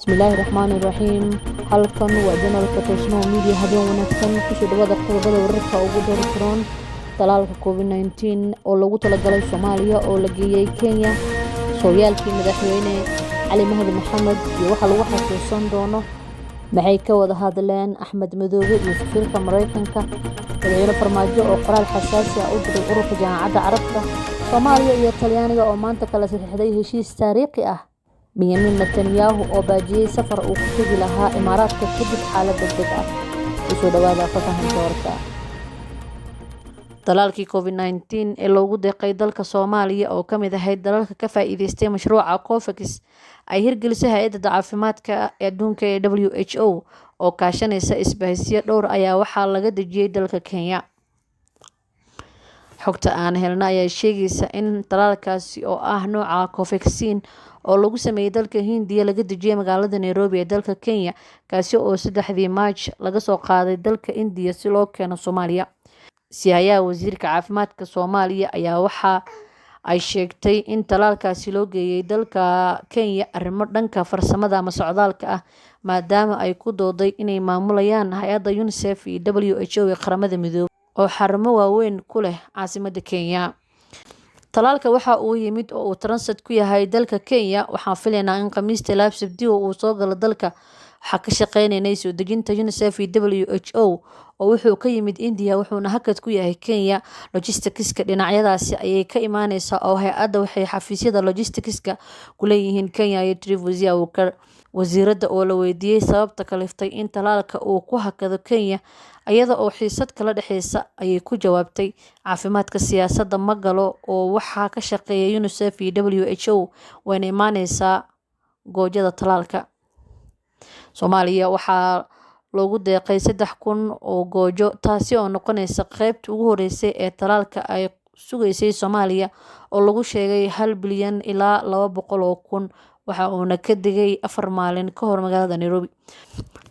بسم الله الرحمن الرحيم. halkan waa janalka Toosnoo Media. habeen wanaagsan ku soo dhawaada qodobada wararka ugu doorfuran talaalka COVID-19 oo lagu talagalay Soomaaliya oo la geeyay Kenya. Sooyaalkii madaxweyne Cali Mahdi Maxamed iyo waxa lagu xasuusan doono maxay ka wada hadleen Axmed Madoobe iyo safiirka Mareykanka. madaxweyne Farmaajo oo qoraal xasaasi ah u diray ururka Jaamacadda Carabta. Soomaaliya iyo Talyaaniga oo maanta kala saxiixday heshiis taariikhi ah. Benjamin Netanyahu oo baajiyay safar uu ku tagi lahaa Imaaraadka kadib xaalad degdeg ah. Soo dhawaada faahfaahinta wararka. Talaalkii COVID-19 ee loogu deeqay dalka Soomaaliya oo ka mid ahayd dalalka ka faa'iideystay mashruuca COVAX ay hirgelisay hay'adda caafimaadka adduunka ee WHO oo kaashanaysa isbahaysiyo dhowr ayaa waxaa laga dejiyay dalka Kenya. Xogta aan helnay ayaa sheegaysa in talaalkaasi oo ah nooca COVAXin oo lagu sameeyay dalka Hindiya laga dejiyay magaalada Nairobi ee dalka Kenya, kaasi oo 3 March laga soo qaaday dalka Hindiya si loo keeno Soomaaliya. Siyaaya wasiirka caafimaadka Soomaaliya ayaa waxa ay sheegtay in talaalkaasi loo geeyay dalka Kenya arrimo dhanka farsamada ama socdaalka ah, maadaama ay ku dooday inay maamulayaan hay'adda UNICEF iyo WHO ee qaramada midoobay oo xarumo waaweyn ku leh caasimadda Kenya. Talaalka waxa uu yimid oo uu transit ku yahay dalka Kenya. Waxaan filaynaa in Khamiista ilaa Sabtida uu soo galo dalka. Waxa ka shaqeynayay soo dejinta UNICEF iyo WHO oo wuxuu ka yimid India wuxuuna hakad ku yahay Kenya. Logistics-ka dhinacyadaasi ayay ka imaanaysaa oo hay'adda waxay xafiisyada logistics-ka ku leeyihiin Kenya iyo Trivozia wasiirada oo la weydiiyay sababta kaliftay in talaalka uu ku hakado Kenya iyada oo xiisad kala dhaxaysa ayay ku jawaabtay caafimaadka siyaasadda ma galo oo waxa ka shaqeeya UNICEF iyo WHO wayna imaanaysaa goojada talaalka. Soomaaliya waxaa loogu deeqay 3,000 oo goojo, taasi oo noqonaysa qaybta ugu horeysay ee talaalka ay sugaysay Soomaaliya oo lagu sheegay 1 bilyan ilaa 200,000 waxa uuna ka digay 4 maalin ka hor magaalada Nairobi.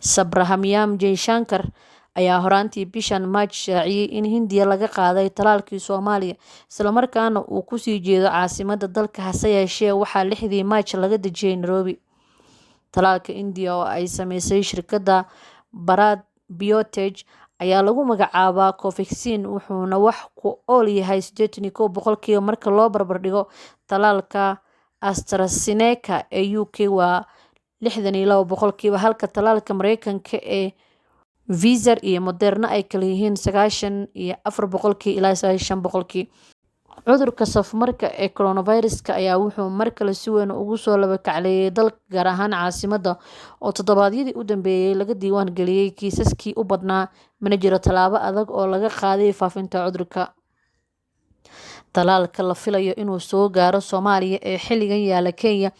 Sabrahamiam Jaishankar ayaa horaantii bishan March shaaciyay in Hindiya laga qaaday talaalkii Soomaaliya isla markaana uu ku sii jeedo caasimadda dalka. hase yeeshee waxaa 6 March laga dejiyay Nairobi. Talaalka India oo ay sameysay shirkadda Bharat Biotech ayaa lagu magacaabaa COVAXin wuxuuna wax ku ool yahay 81% marka loo barbar dhigo talaalka AstraZeneca ee UK waa 62%, halka talaalka Mareykanka ee Pfizer iyo Moderna ay kala yihiin 94% ilaa 95%. Cudurka safmarka ee coronavirus-ka ayaa wuxuu mar kale si weyn ugu soo laba kacleeyay dalka, gaar ahaan caasimadda oo toddobaadyadii u dambeeyay laga diiwaan geliyay kiisaskii u badnaa. mana jiro tallaabo adag oo laga qaaday faafinta cudurka. Talaalka la filayo inuu soo gaaro Soomaaliya ee xilligan yaala Kenya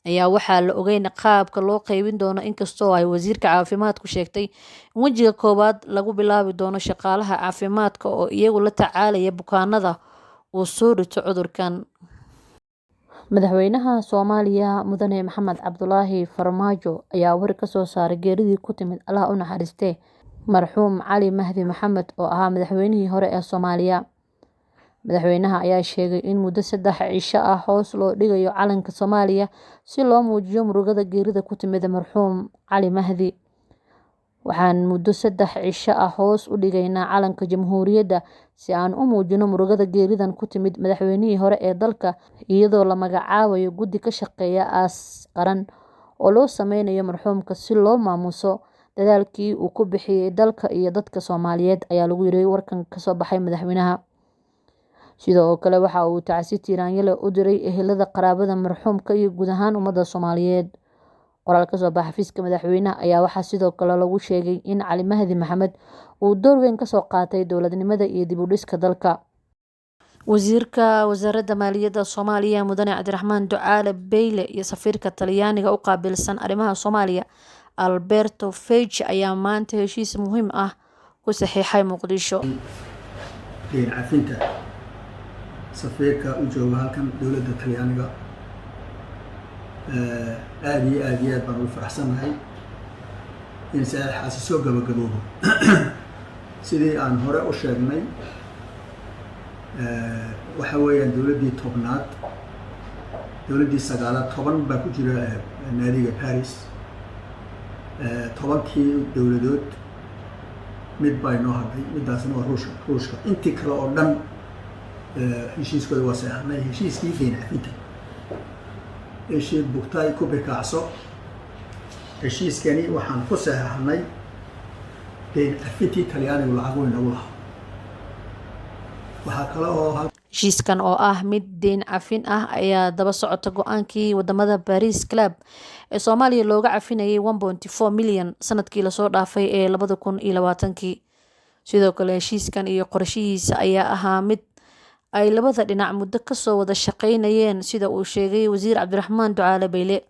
ayaa waxaa la ogeyn qaabka loo qaybin doono, inkastoo ay wasiirka caafimaadku sheegtay in wajiga koowaad lagu bilaabi doono shaqaalaha caafimaadka oo iyagu la tacaalaya bukaanada uu soo rito cudurkan. Madaxweynaha Soomaaliya Mudane Maxamed Cabdulaahi Farmaajo ayaa war ka soo saaray geeridii ku timid Allah u naxariistee marxuum Cali Mahdi Maxamed oo ahaa madaxweynihii hore ee Soomaaliya. Madaxweynaha ayaa sheegay in muddo 3 cisho ah hoos loo dhigayo calanka Soomaaliya si loo muujiyo murugada geerida ku timid marxuum Cali Mahdi. Waxaan muddo 3 cisho ah hoos u dhigaynaa calanka Jamhuuriyadda si aan u muujino murugada geeridan ku timid madaxweynihii hore ee dalka, iyadoo la magacaabayo guddi ka shaqeeya aas qaran oo loo sameynayo marxuumka si loo maamuuso dadaalkii uu ku bixiyay dalka iyo dadka Soomaaliyeed, ayaa lagu yiri warkan ka soo baxay madaxweynaha. Sidoo kale waxa uu tacsi tiiraanyale u diray ehelada qaraabada marxuumka iyo guud ahaan ummadda Soomaaliyeed. Qoraal ka soo baxay xafiiska madaxweynaha ayaa waxaa sidoo kale lagu sheegay in Cali Mahdi Maxamed uu door weyn ka soo qaatay dowladnimada iyo dib u dhiska dalka. Wasiirka Wasaaradda Maaliyadda Soomaaliya Mudane Cabdiraxmaan Ducaale Beyle iyo safiirka Talyaaniga u qaabilsan arrimaha Soomaaliya Alberto Fage ayaa maanta heshiis muhiim ah ku saxiixay Muqdisho. cafinta safiirka u jooga halkan dowladda Talyaaniga aad iyo aad baan u faraxsanahay in saxiixaasi soo gabagaboobo. sidii aan hore u sheegnay waxa weeyaan dowladdii 10aad dowladdii 9aad 10 baa ku jira naadiga Paris tobankii dowladood mid baa inoo hadhay, midaasna waa ruushka. intii kale oo dhan heshiiskooda waa saxeexnay. heshiiskii deyn cafinta heshii bugtaay ku bikaacso, heshiiskani waxaan ku saxeexnay deyn cafintii talyaanigu lacag weyn nagu lahaa. waxaa kale oo heshiiskan oo ah mid deyn cafin ah ayaa daba socota go-aankii wadamada Paris Club ee Soomaaliya looga cafinayay 1.4 milyan sanadkii lasoo dhaafay ee 2020. sidoo kale heshiiskan iyo qorshihiisa ayaa ahaa mid ay labada dhinac muddo kasoo wada shaqeynayeen, sida uu sheegay wasiir Cabdiraxmaan Ducaale Bayle.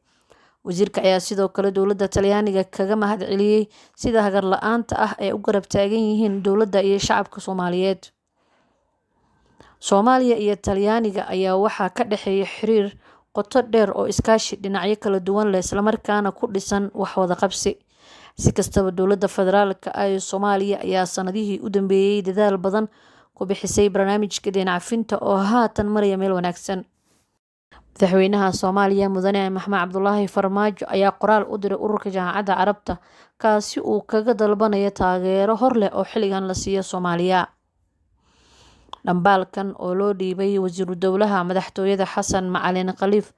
wasiirka ayaa sidoo kale dowladda Talyaaniga kaga mahadceliyay sida hagar la-aanta ah ee u garab taagan yihiin dowladda iyo shacabka Soomaaliyeed. Soomaaliya iyo Talyaaniga ayaa waxaa ka dhexeeya xiriir qoto dheer oo iskaashi dhinacyo kala duwan leh, isla markaana ku dhisan wax wada qabsi. si kastaba dowladda federaalka ee Soomaaliya ayaa sanadihii u dambeeyay dadaal badan ku bixisay barnaamijka deyn cafinta oo haatan maraya meel wanaagsan. madaxweynaha Soomaaliya Mudane Maxamed Cabdullaahi Farmaajo ayaa qoraal u diray ururka Jaamacadda Carabta kaasi uu kaga dalbanayo taageero hor leh oo xilligan la siiyo Soomaaliya. dhambaalkan oo loo dhiibay wasiiru dowlaha madaxtooyada Xasan Macalin Khaliif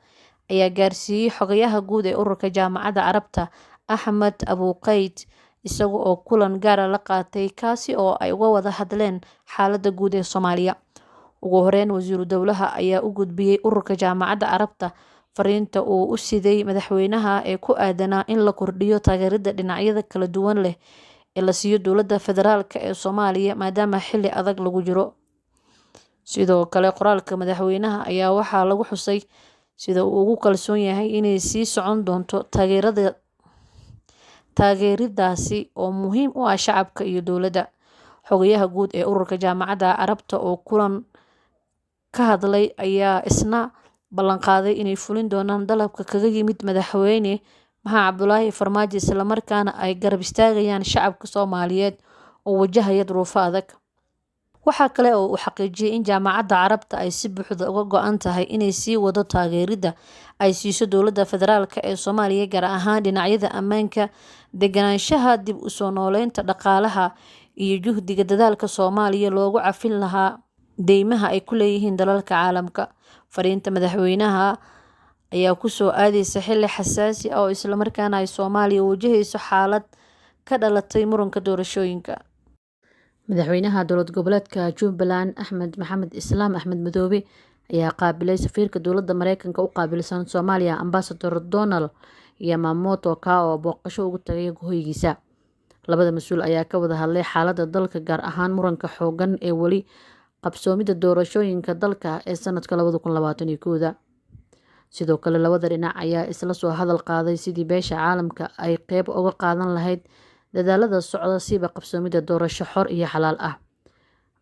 ayaa gaarsiiyay xogayaha guud ee ururka Jaamacadda Carabta Axmed Abuqayd, isaga oo kulan gaar ah la qaatay kaasi oo ay uga wada hadleen xaaladda guud ee Soomaaliya. ugu horeyn wasiiru dowlaha ayaa u gudbiyay ururka Jaamacadda Carabta fariinta uu u siday madaxweynaha ee ku aadanaa in la kordhiyo taageerada dhinacyada kala duwan leh ee la siiyo dowladda federaalka ee Soomaaliya maadaama xilli adag lagu jiro. sidoo kale qoraalka madaxweynaha ayaa waxaa lagu xusay sida uu ugu kalsoon yahay inay sii socon doonto taageeradaasi oo muhiim u ah shacabka iyo dowladda. xogayaha guud ee ururka Jaamacadda Carabta oo kulan ka hadlay ayaa isna ballan qaaday inay fulin doonaan dalabka kaga yimid madaxweyne Maxamed Cabdullaahi Farmaajo, isla markaana ay garab istaagayaan shacabka Soomaaliyeed oo wajahaya duruufo adag. waxaa kale oo uu xaqiijiyay in Jaamacadda Carabta ay si buuxda uga go'an tahay inay sii wado taageerada ay siiso dowladda federaalka ee Soomaaliya, gaar ahaan dhinacyada ammaanka, deganaanshaha, dib u soo nooleynta dhaqaalaha iyo juhdiga dadaalka Soomaaliya loogu cafin lahaa deymaha ay ku leeyihiin dalalka caalamka. fariinta madaxweynaha ayaa ku soo aadaysa xilli xasaasi ah oo isla markaana ay Soomaaliya wajahayso xaalad ka dhalatay muranka doorashooyinka. madaxweynaha dowlad goboleedka Jubbaland Axmed Maxamed Islaam Axmed Madoobe ayaa qaabilay safiirka dowladda Mareykanka u qaabilsan Soomaaliya Ambassador Donald Yamamoto oo booqasho ugu tagay hoygiisa. labada mas-uul ayaa ka wada hadlay xaaladda dalka, gaar ahaan muranka xooggan ee weli qabsoomidda doorashooyinka dalka ee sanadka 2021. sidoo kale labada dhinac ayaa isla soo hadal qaaday sidii beesha caalamka ay qeyb uga qaadan lahayd dadaalada socda siba qabsoomidda doorasho xor iyo xalaal ah.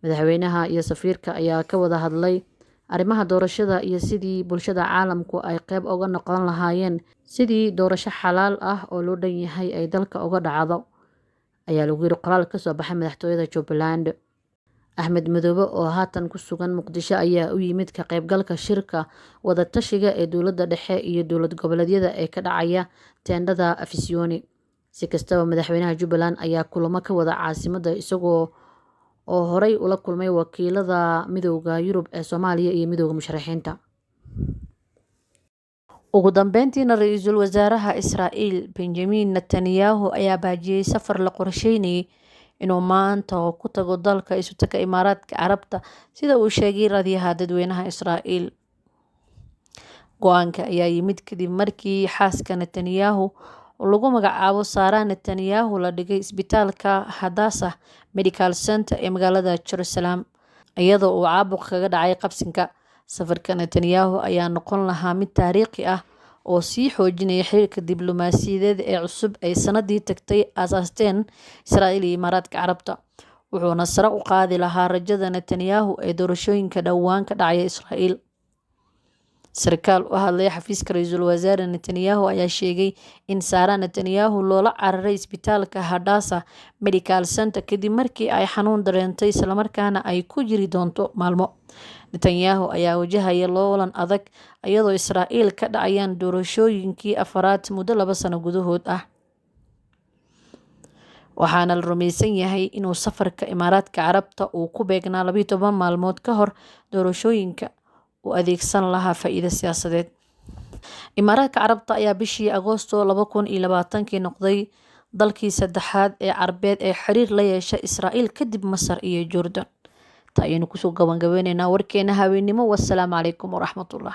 madaxweynaha iyo safiirka ayaa ka wada hadlay arrimaha doorashada iyo sidii bulshada caalamku ay qeyb uga noqon lahaayeen sidii doorasho xalaal ah oo loo dhan yahay ay dalka uga dhacdo, ayaa lagu yiri qoraal ka soo baxay madaxtooyada Jubbaland. Axmed Madoobe oo haatan ku sugan Muqdisho ayaa u yimid ka qaybgalka shirka wada tashiga ee dowladda dhexe iyo dowlad goboleedyada ee ka dhacaya teendhada Afisyooni. si kastaba madaxweynaha Jubbaland ayaa kulamo ka wada caasimadda isagoo oo horey ula kulmay wakiilada Midowga Yurub ee Soomaaliya iyo Midowga Musharaxiinta. ugu dambeyntiina ra'iisul wasaaraha Israa'iil Benjamin Netanyahu ayaa baajiyay safar la qorsheynayay inuu maanta ku tago dalka Isutaga Imaaraadka Carabta, sida uu sheegay raadiyaha dadweynaha Israa'iil. go-aanka ayaa yimid kadib markii xaaska Netanyahu oo lagu magacaabo Sarah Netanyahu la dhigay isbitaalka Hadassah Medical Center ee magaalada Jerusalem iyadoo uu caabuq kaga dhacay qabsinka. safarka Netanyahu ayaa noqon lahaa mid taariikhi ah oo sii xoojinaya xiriirka diblomaasiyadeed ee cusub ay sanadii tagtay aasaasteen Israa'iil iyo Imaaraadka Carabta, wuxuuna sare u qaadi lahaa rajada Netanyahu ee doorashooyinka dhowaan ka dhacaya Israa'iil. sarkaal u hadlay xafiiska ra'iisul wasaare Netanyahu ayaa sheegay in Sarah Netanyahu loola cararay isbitaalka Hadassah Medical Center kadib markii ay xanuun dareentay isla markaana ay ku jiri doonto maalmo. Netanyahu ayaa wajahaya loolan adag iyadoo Israa'iil ka dhacayaan doorashooyinkii afaraad muddo 2 sano gudahood ah. waxaana la rumaysan yahay inuu safarka Imaaraadka Carabta uu ku beegnaa 12 maalmood ka hor doorashooyinka uu adeegsan lahaa faa'iido siyaasadeed. Imaaraadka Carabta ayaa bishii Agoosto 2020 noqday dalkii saddexaad ee Carbeed ee xiriir la yeesha Israa'iil kadib Masar iyo Jordan. Ta ayaynu kusoo gabagabaynaynaa warkeena haweenimo. Wassalaamu calaykum waraxmatullah.